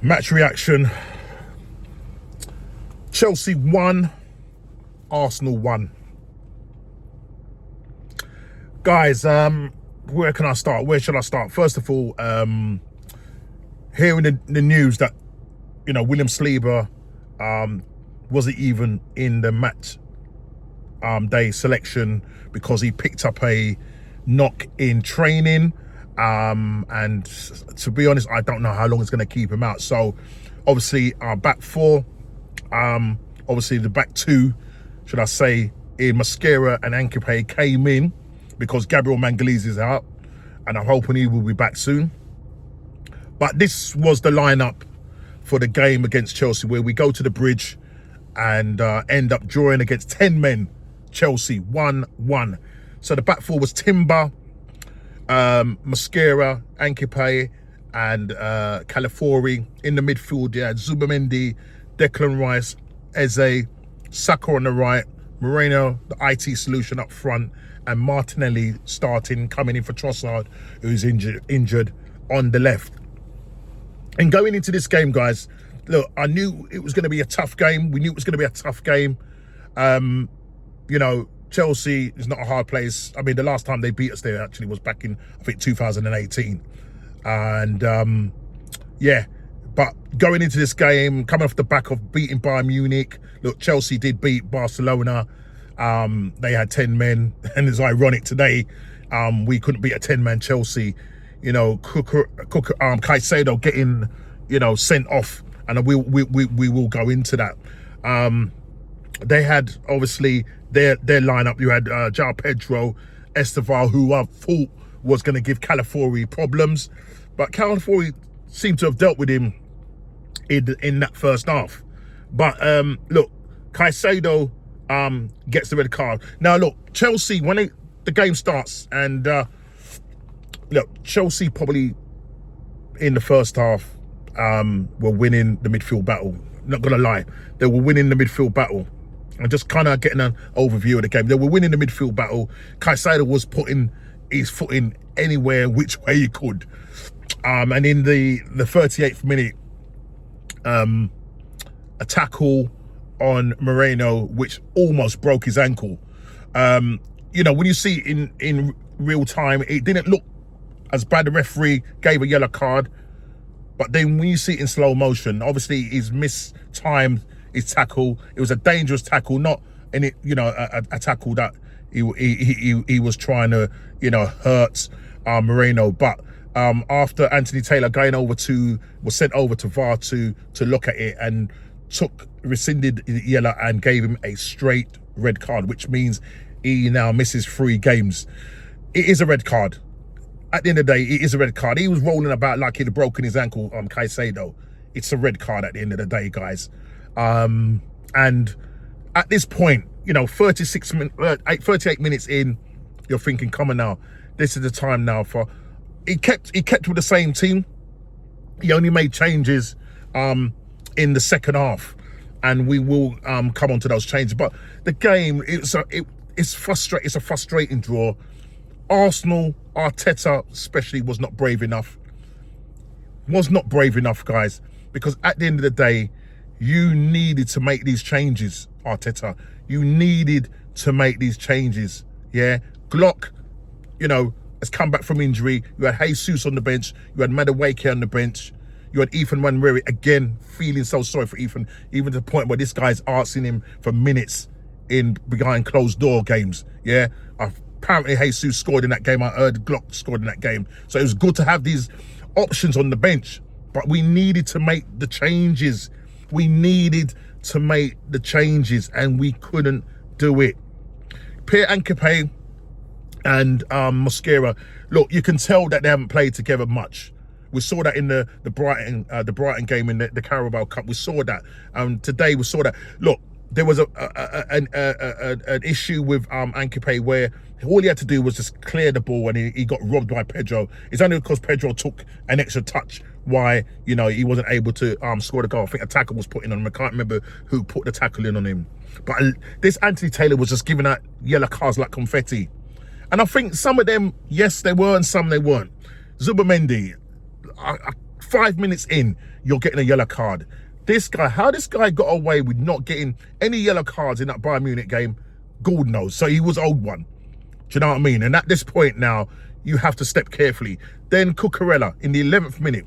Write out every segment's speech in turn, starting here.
Match reaction. Chelsea won, Arsenal won. Guys, where can I start? Where should I start? First of all, hearing the news that, William Saliba wasn't even in the match day selection because he picked up a knock in training. And to be honest, I don't know how long it's going to keep him out. So obviously our back four, obviously the back two, should I say, in Mosquera and Ankipe came in because Gabriel Magalhaes is out, and I'm hoping he will be back soon. But this was the lineup for the game against Chelsea, where we go to the bridge and end up drawing against 10 men. Chelsea 1-1. So the back four was Timber, Mosquera, Ankipe, and Calafiori. In the midfield, you had Zubamendi, Declan Rice, Eze, Saka on the right, Moreno, the IT solution up front, and Martinelli starting, coming in for Trossard, who's injured on the left. And going into this game, guys, look, I knew it was going to be a tough game. We knew it was going to be a tough game. Chelsea is not a hard place. I mean, the last time they beat us there actually was back in, I think, 2018. And but going into this game, coming off the back of beating Bayern Munich, look, Chelsea did beat Barcelona. They had 10 men, and it's ironic today, we couldn't beat a 10-man Chelsea. Caicedo getting, sent off, and we will go into that. They had obviously their lineup. You had João Pedro, Esteval, who I thought was going to give Calafiori problems, but Calafiori seemed to have dealt with him in that first half. But look, Caicedo gets the red card. Now look, Chelsea, when the game starts, and look, Chelsea probably in the first half were winning the midfield battle. Not gonna lie, they were winning the midfield battle. And just kind of getting an overview of the game. They were winning the midfield battle. Caicedo was putting his foot in anywhere, which way he could. And in the 38th minute, a tackle on Moreno, which almost broke his ankle. When you see it in real time, it didn't look as bad. The referee gave a yellow card. But then when you see it in slow motion, obviously he's mistimed his tackle. It was a dangerous tackle, not a tackle that he was trying to, hurt Moreno. But after Anthony Taylor was sent over to VAR to look at it, and rescinded the yellow and gave him a straight red card, which means he now misses 3 games. It is a red card. At the end of the day, it is a red card. He was rolling about like he'd broken his ankle on Caicedo. It's a red card at the end of the day, guys. And at this point, 38 minutes in, you're thinking, come on now, this is the time now for... He kept with the same team. He only made changes in the second half, and we will come on to those changes. But the game, it's a frustrating draw. Arsenal, Arteta especially, was not brave enough. Guys, because at the end of the day, you needed to make these changes, Arteta. You needed to make these changes, yeah? Glock, has come back from injury. You had Jesus on the bench. You had Madueke on the bench. You had Ethan Wanweri, again, feeling so sorry for Ethan, even to the point where this guy's asking him for minutes behind closed door games, yeah? Apparently Jesus scored in that game. I heard Glock scored in that game. So it was good to have these options on the bench, but we needed to make the changes. And we couldn't do it. Pierre Ankipe and Mosquera, look, you can tell that they haven't played together much. We saw that in the Brighton game in the Carabao Cup. We saw that. Today we saw that. Look, there was an issue with Ankipe where all he had to do was just clear the ball, and he got robbed by Pedro. It's only because Pedro took an extra touch why he wasn't able to score the goal. I think a tackle was put in on him. I can't remember who put the tackle in on him. But this Anthony Taylor was just giving out yellow cards like confetti. And I think some of them, yes, they were, and some they weren't. Zubamendi, I 5 minutes in, you're getting a yellow card. This guy, how this guy got away with not getting any yellow cards in that Bayern Munich game, God knows. So he was owed one. Do you know what I mean? And at this point now, you have to step carefully. Then Cucurella in the 11th minute,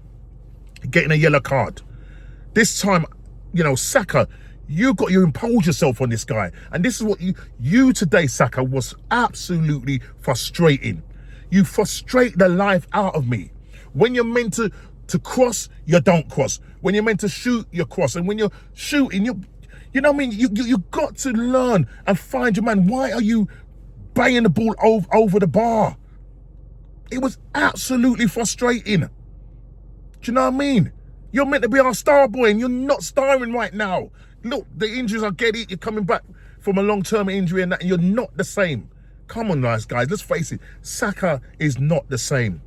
getting a yellow card. This time, you know, Saka, you impose yourself on this guy. And this is what you today, Saka, was absolutely frustrating. You frustrate the life out of me. When you're meant to cross, you don't cross. When you're meant to shoot, you cross. And when you're shooting, you know what I mean? You got to learn and find your man. Why are you banging the ball over the bar? It was absolutely frustrating. Do you know what I mean? You're meant to be our star boy and you're not starring right now. Look, the injuries, I get it. You're coming back from a long-term injury and that, and you're not the same. Come on, guys. Let's face it. Saka is not the same.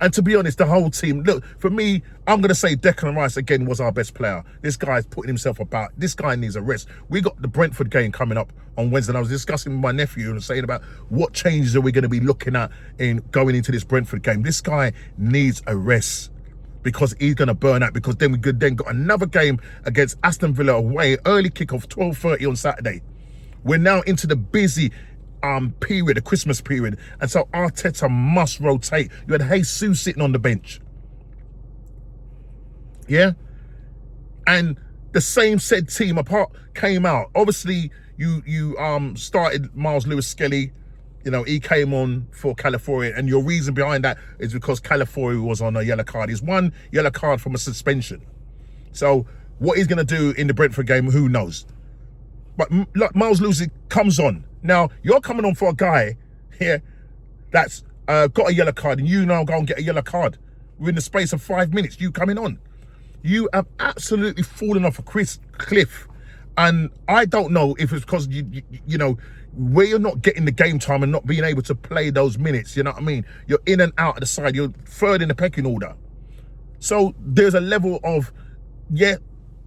And to be honest, the whole team, look, for me, I'm going to say Declan Rice again was our best player. This guy's putting himself about. This guy needs a rest. We got the Brentford game coming up on Wednesday. And I was discussing with my nephew and saying about what changes are we going to be looking at in going into this Brentford game. This guy needs a rest because he's going to burn out, because then we could then got another game against Aston Villa away, early kickoff, 12:30 on Saturday. We're now into the busy period, the Christmas period, and so Arteta must rotate. You had Jesus sitting on the bench, yeah, and the same said team apart came out. Obviously, you started Miles Lewis-Skelly. You know, he came on for Calafiori, and your reason behind that is because Calafiori was on a yellow card. He's one yellow card from a suspension. So what he's going to do in the Brentford game, who knows? But Miles Lewis comes on. Now, you're coming on for a guy here that's got a yellow card, and you now go and get a yellow card within the space of 5 minutes. You coming on. You have absolutely fallen off a cliff. And I don't know if it's because, you know, where you're not getting the game time and not being able to play those minutes, you know what I mean? You're in and out of the side. You're third in the pecking order. So there's a level of, yeah,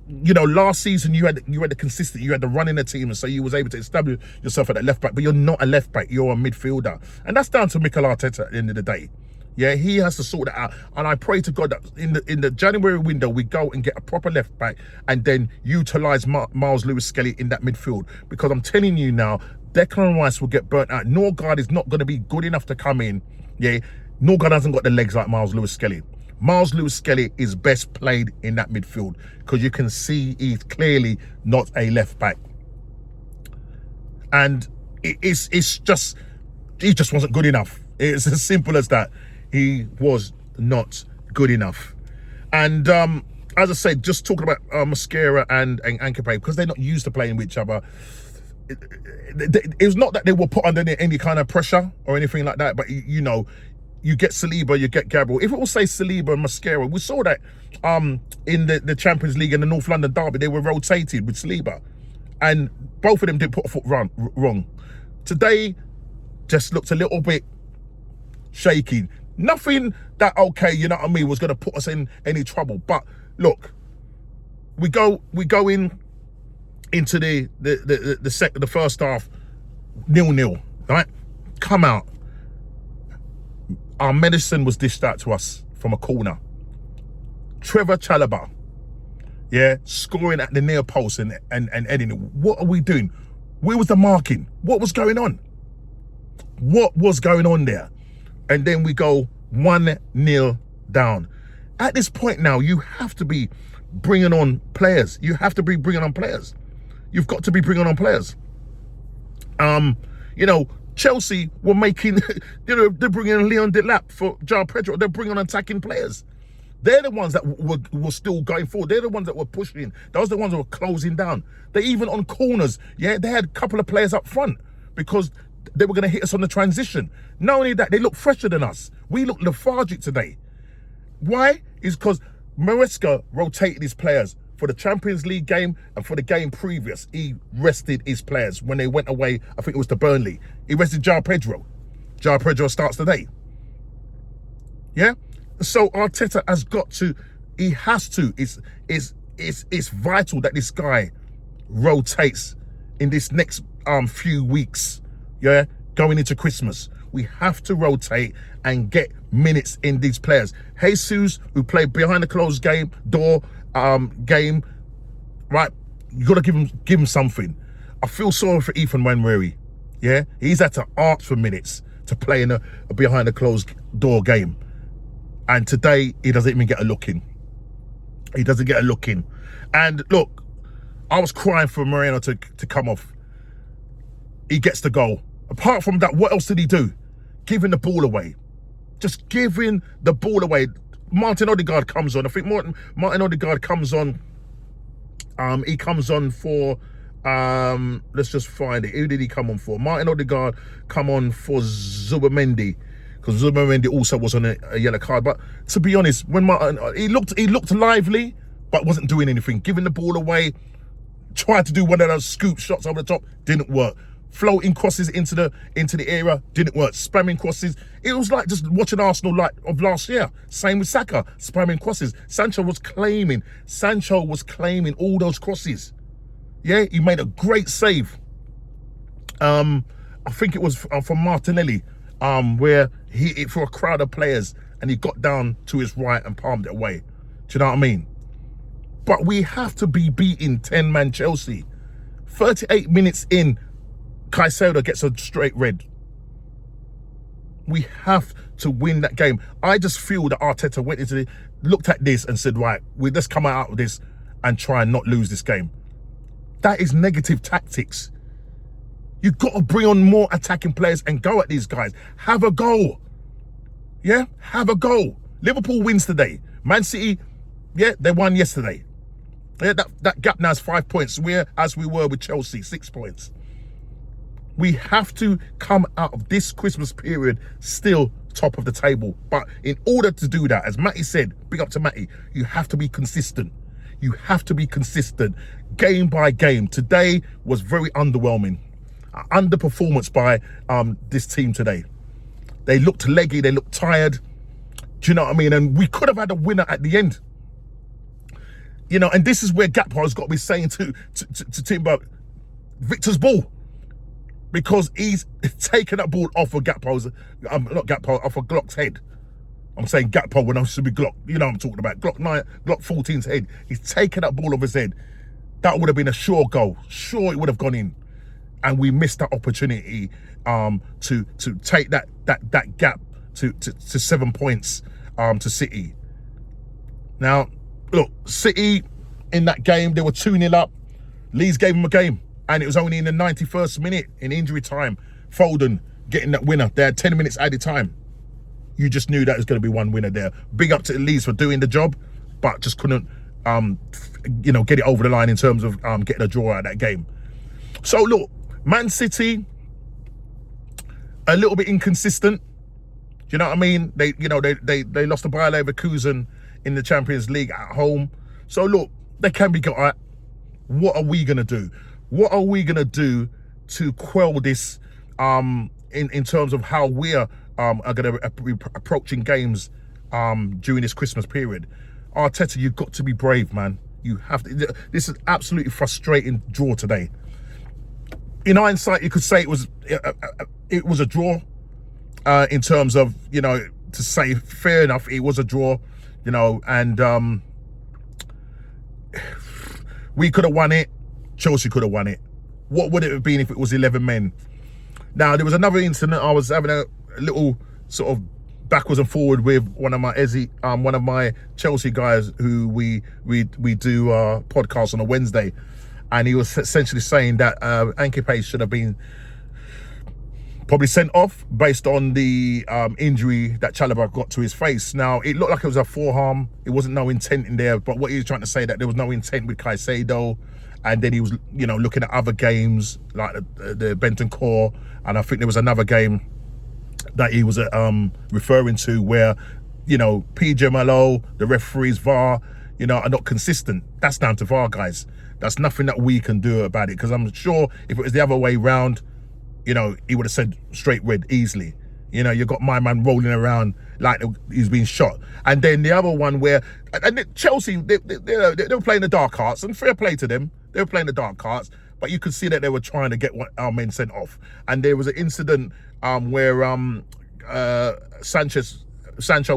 you know, last season you had the consistent, you had the run in the team, and so you was able to establish yourself at that left back, but you're not a left back, you're a midfielder. And that's down to Mikel Arteta at the end of the day. Yeah, he has to sort that out. And I pray to God that in the January window, we go and get a proper left back and then utilise Miles Lewis-Skelly in that midfield. Because I'm telling you now, Declan Rice will get burnt out. Norgard is not going to be good enough to come in. Yeah, Norgard hasn't got the legs like Miles Lewis-Skelly. Miles Lewis-Skelly is best played in that midfield because you can see he's clearly not a left back. And it's just, he just wasn't good enough. It's as simple as that. He was not good enough. And as I said, just talking about Mosquera and Ankepe, because they're not used to playing with each other. It was not that they were put under any kind of pressure or anything like that, but you know, you get Saliba, you get Gabriel. If it will say Saliba and Mosquera, we saw that in the Champions League and the North London derby, they were rotated with Saliba. And both of them did put a foot wrong. Today, just looked a little bit shaky. Nothing that, okay, you know what I mean, was going to put us in any trouble. But look, we go into the first half 0-0, right? Come out. Our medicine was dished out to us from a corner. Trevor Chalobah, yeah, scoring at the near post and heading. What are we doing? Where was the marking? What was going on? What was going on there? And then we go 1-0 down. At this point now, you have to be bringing on players. You have to be bringing on players. You've got to be bringing on players. You know, Chelsea were making, you know, they're bringing in Leon Delap for João Pedro. They're bringing on attacking players. They're the ones that were still going forward. They're the ones that were pushing. Those are the ones that were closing down. They even on corners, yeah, they had a couple of players up front because they were going to hit us on the transition. Not only that, they look fresher than us. We look lethargic today. Why? Is because Maresca rotated his players for the Champions League game and for the game previous. He rested his players when they went away. I think it was to Burnley. He rested João Pedro. João Pedro starts today. Yeah. So Arteta has got to. He has to. It's vital that this guy rotates in this next few weeks. Yeah, going into Christmas. We have to rotate and get minutes in these players. Jesus, who played behind the closed door, right? You got to give him something. I feel sorry for Ethan Wanweri. Yeah, he's had to ask for minutes to play in a behind the closed door game, and today he doesn't even get a look in. He doesn't get a look in. And look, I was crying for Moreno to come off. He gets the goal. Apart from that, what else did he do? Giving the ball away. Just giving the ball away. Martin Odegaard comes on. I think Martin Odegaard comes on. He comes on for, let's just find it. Who did he come on for? Martin Odegaard come on for Zubamendi, because Zubamendi also was on a yellow card. But to be honest, when Martin, he looked lively, but wasn't doing anything. Giving the ball away, tried to do one of those scoop shots over the top, didn't work. Floating crosses into the area, didn't work. Spamming crosses, it was like just watching Arsenal like of last year. Same with Saka, spamming crosses. Sancho was claiming all those crosses. Yeah, he made a great save. I think it was from Martinelli, where he hit it for a crowd of players and he got down to his right and palmed it away. Do you know what I mean? But we have to be beating 10-man Chelsea. 38 minutes in, Caicedo gets a straight red. We have to win that game. I just feel that Arteta looked at this and said, right, let's come out of this and try and not lose this game. That is negative tactics. You've got to bring on more attacking players and go at these guys. Have a goal. Yeah, have a goal. Liverpool wins today. Man City, yeah, they won yesterday. Yeah, that gap now is 5 points. We're as we were with Chelsea, 6 points. We have to come out of this Christmas period still top of the table. But in order to do that, as Matty said, big up to Matty, you have to be consistent. You have to be consistent game by game. Today was very underwhelming. Underperformance by this team today. They looked leggy, they looked tired. Do you know what I mean? And we could have had a winner at the end. You know, and this is where Gakpo's got to be saying to Timber, Victor's ball. Because he's taken that ball off of Gakpo's, not Gakpo, off of Glock's head. I'm saying Gakpo when I should be Glock. You know what I'm talking about. Glock 14's head. He's taken that ball off his head. That would have been a sure goal. Sure, it would have gone in. And we missed that opportunity to take that gap to 7 points to City. Now, look, City in that game, they were 2-0 up. Leeds gave them a game. And it was only in the 91st minute in injury time, Foden getting that winner. They had 10 minutes added time. You just knew that was going to be one winner there. Big up to the Leeds for doing the job, but just couldn't, get it over the line in terms of getting a draw out of that game. So look, Man City, a little bit inconsistent. Do you know what I mean? They lost to Bayer Leverkusen in the Champions League at home. So look, they can be got at. What are we gonna do? What are we gonna do to quell this in terms of how we're are gonna be approaching games during this Christmas period? Arteta, you've got to be brave, man. You have to. This is absolutely frustrating draw today. In hindsight, you could say it was a draw. In terms of, to say fair enough, it was a draw, and we could have won it. Chelsea could have won it. What would it have been if it was 11 men? Now, there was another incident. I was having a little sort of backwards and forward with one of my Chelsea guys who we do podcasts on a Wednesday, and he was essentially saying that Anke should have been probably sent off based on the injury that Chalobah got to his face. Now, it looked like it was a forearm. It wasn't no intent in there, but what he was trying to say that there was no intent with Caicedo, and then he was, looking at other games like the Benton-Core, and I think there was another game that he was referring to where, PJ Malo, the referees, VAR, are not consistent. That's down to VAR, guys. That's nothing that we can do about it, because I'm sure if it was the other way round, he would have said straight red easily. You got my man rolling around like he's been shot. And then the other one where, and Chelsea, they were playing the dark arts, and fair play to them. They were playing the dark arts, but you could see that they were trying to get our men sent off. And there was an incident where Sanchez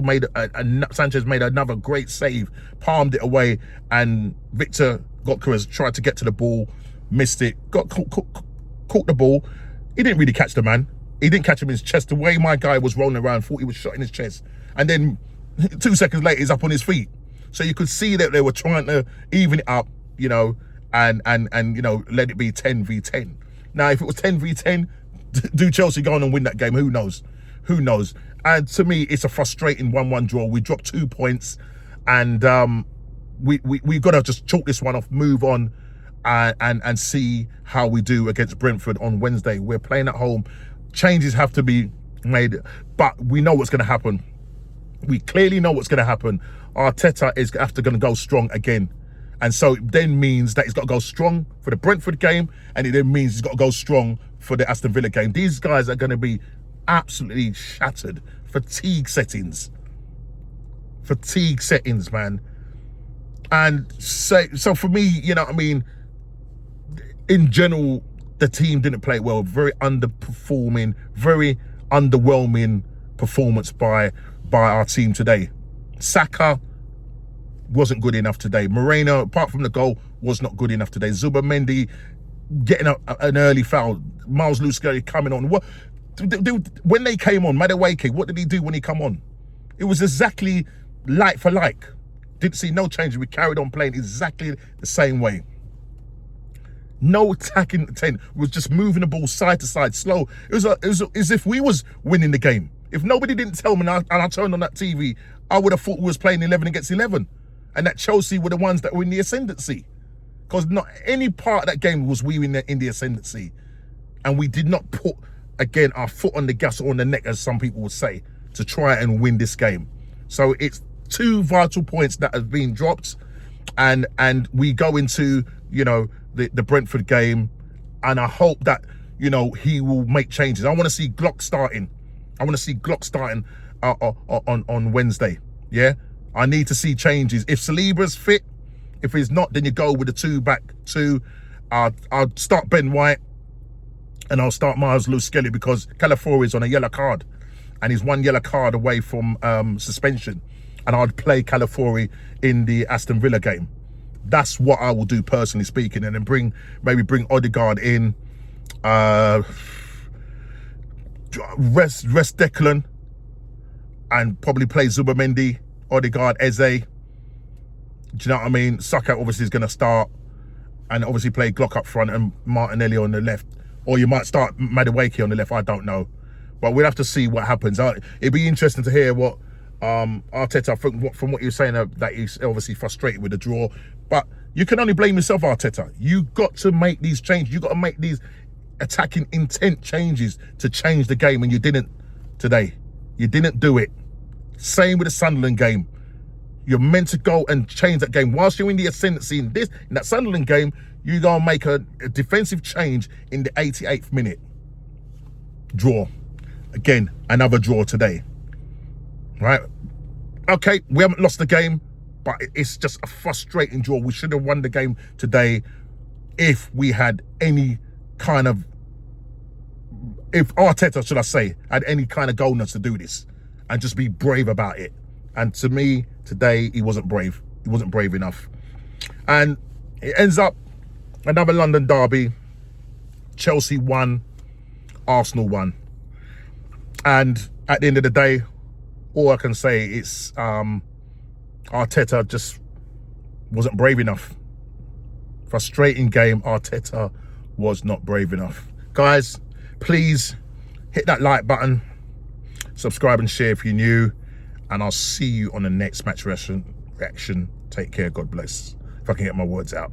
made another great save, palmed it away, and Victor Gokras tried to get to the ball, missed it, got caught the ball. He didn't really catch the man. He didn't catch him in his chest. The way my guy was rolling around, thought he was shot in his chest. And then 2 seconds later, he's up on his feet. So you could see that they were trying to even it up, you know, and you know, let it be 10v10. Now, if it was 10v10, do Chelsea go on and win that game? Who knows? Who knows? And to me, it's a frustrating 1-1 draw. We dropped 2 points, and we got to just chalk this one off, move on, and see how we do against Brentford on Wednesday. We're playing at home. Changes have to be made, but we know what's going to happen. We clearly know what's going to happen. Arteta is going to go strong again. And so it then means that he's got to go strong for the Brentford game, and it then means he's got to go strong for the Aston Villa game. These guys are going to be absolutely shattered. Fatigue settings, man. And so for me, you know what I mean, in general, the team didn't play well. Very underperforming, very underwhelming performance by our team today. Saka wasn't good enough today. Moreno, apart from the goal, was not good enough today. Zubimendi getting an early foul. Miles Lewis-Skelly coming on. When they came on, Madueke, what did he do when he come on? It was exactly like for like. Didn't see no change. We carried on playing exactly the same way. No attacking intent. We was just moving the ball side to side, slow. It was as if we was winning the game. If nobody didn't tell me and I turned on that TV, I would have thought we was playing 11 against 11. And that Chelsea were the ones that were in the ascendancy. Because not any part of that game was we in the ascendancy. And we did not put, again, our foot on the gas or on the neck, as some people would say, to try and win this game. So it's 2 vital points that have been dropped. And we go into, you know, the Brentford game. And I hope that, you know, he will make changes. I want to see Glock starting. On Wednesday. Yeah? I need to see changes. If Saliba's fit, if he's not, then you go with the 2-back 2. I'll start Ben White and I'll start Miles Lewis-Skelly because Calafiori is on a yellow card and he's 1 yellow card away from suspension. And I'd play Calafiori in the Aston Villa game. That's what I will do, personally speaking, and then maybe bring Odegaard in, rest Declan, and probably play Zubimendi, Odegaard, Eze. Do you know what I mean? Saka obviously is going to start, and obviously play Glock up front and Martinelli on the left. Or you might start Madueke on the left, I don't know. But we'll have to see what happens. It'd be interesting to hear what Arteta, from what you're saying, that he's obviously frustrated with the draw. But you can only blame yourself, Arteta. You got to make these changes. You got to make these attacking intent changes to change the game, and you didn't today. You didn't do it. Same with the Sunderland game. You're meant to go and change that game. Whilst you're in the ascendancy in that Sunderland game, you go and make a defensive change in the 88th minute. Draw. Again, another draw today. Right? Okay, we haven't lost the game, but it's just a frustrating draw. We should have won the game today if we had any kind of, if Arteta, should I say, had any kind of goalness to do this and just be brave about it. And to me, today, he wasn't brave. He wasn't brave enough. And it ends up another London derby. Chelsea won, Arsenal won. And at the end of the day, all I can say is Arteta just wasn't brave enough. Frustrating game. Arteta was not brave enough. Guys, please hit that like button, subscribe and share if you're new, and I'll see you on the next match reaction. Take care. God bless. If I can get my words out.